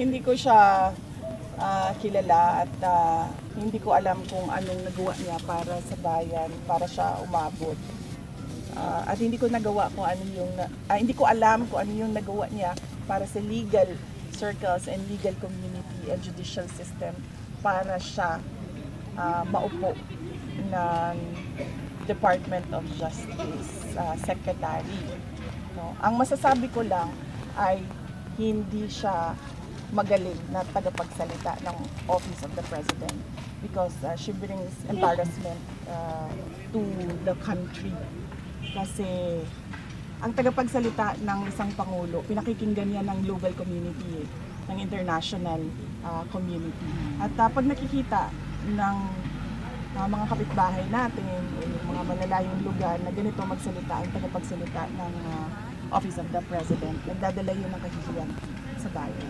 Hindi ko siya kilala at hindi ko alam kung anong nagawa niya para sa bayan, para siya umabot. At hindi ko alam kung ano yung nagawa niya para sa legal circles and legal community and judicial system para siya maupo ng Department of Justice Secretary. No? Ang masasabi ko lang ay hindi siya magaling na tagapagsalita ng Office of the President because she brings embarrassment to the country. Kasi ang tagapagsalita ng isang Pangulo, pinakikinggan niya ng global community, ng international community. At pag nakikita ng mga kapitbahay natin, yung mga malalayong lugar na ganito magsalita, ang tagapagsalita ng Office of the President, nagdadala yun ng kahihiyan sa bayan.